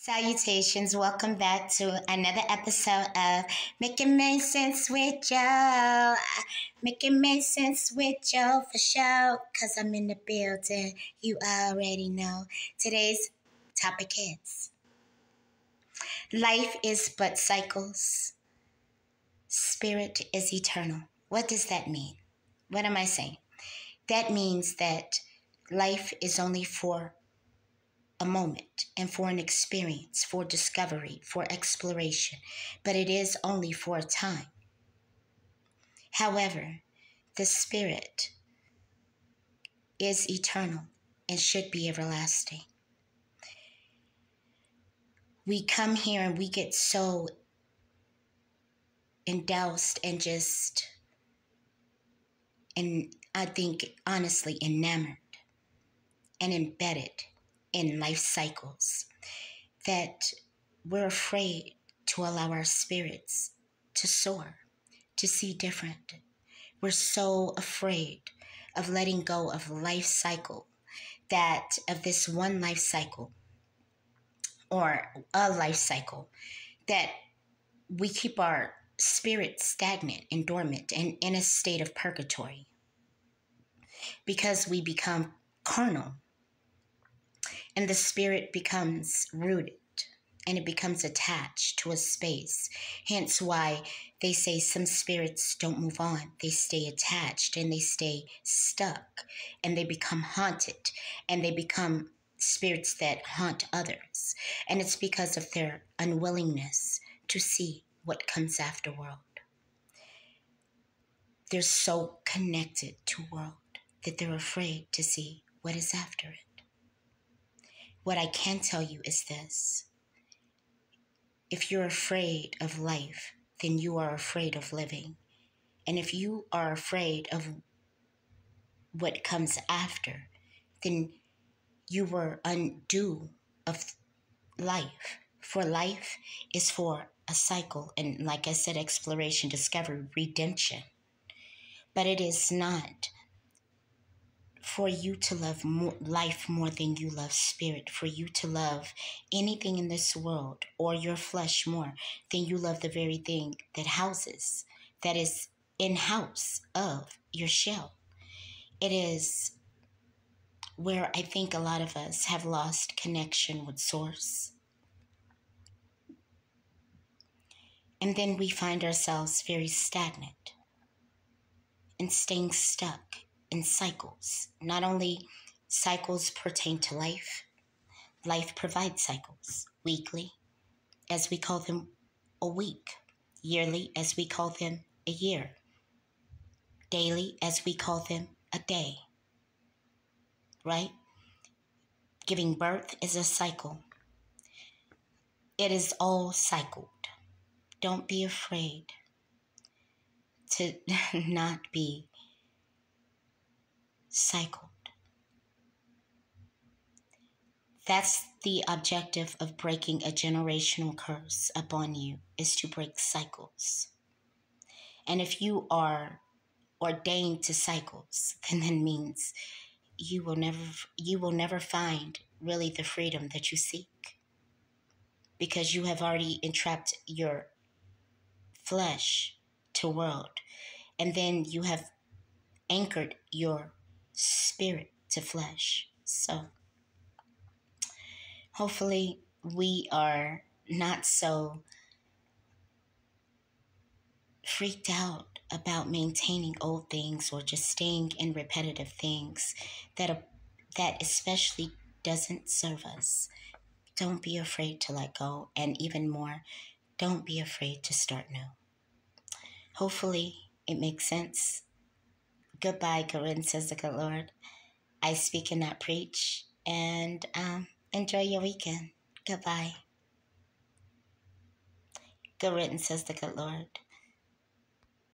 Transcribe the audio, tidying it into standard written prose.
Salutations, welcome back to another episode of Making Make Sense with Joe. Making Make Sense with Joe for sure, because I'm in the building. You already know. Today's topic is life is but cycles, spirit is eternal. What does that mean? What am I saying? That means that life is only for a moment and for an experience, for discovery, for exploration, but it is only for a time. However, the spirit is eternal and should be everlasting. We come here and we get so endoused and I think honestly enamored and embedded in life cycles that we're afraid to allow our spirits to soar, to see different. We're so afraid of letting go of life cycle, of this one life cycle or a life cycle, that we keep our spirit stagnant and dormant and in a state of purgatory because we become carnal and the spirit becomes rooted and it becomes attached to a space. Hence why they say some spirits don't move on. They stay attached and they stay stuck and they become haunted and they become spirits that haunt others. And it's because of their unwillingness to see what comes afterworld. They're so connected to world that they're afraid to see what is after it. What I can tell you is this. If you're afraid of life, then you are afraid of living. And if you are afraid of what comes after, then you were undue of life. For life is for a cycle. And like I said, exploration, discovery, redemption. But it is not for you to love life more than you love spirit, for you to love anything in this world or your flesh more than you love the very thing that houses, that is in-house of your shell. It is where I think a lot of us have lost connection with source. And then we find ourselves very stagnant and staying stuck in cycles. Not only cycles pertain to life, life provides cycles. Weekly, as we call them a week. Yearly, as we call them a year. Daily, as we call them a day. Right? Giving birth is a cycle. It is all cycled. Don't be afraid to not be cycled. That's the objective of breaking a generational curse upon you, is to break cycles. And if you are ordained to cycles, then that means you will never find really the freedom that you seek, because you have already entrapped your flesh to world, and then you have anchored your spirit to flesh. So hopefully we are not so freaked out about maintaining old things or just staying in repetitive things that especially doesn't serve us. Don't be afraid to let go, and even more, don't be afraid to start new. Hopefully it makes sense. Goodbye, Corinne, says the good Lord. I speak and not preach, and enjoy your weekend. Goodbye. Good written, says the good Lord.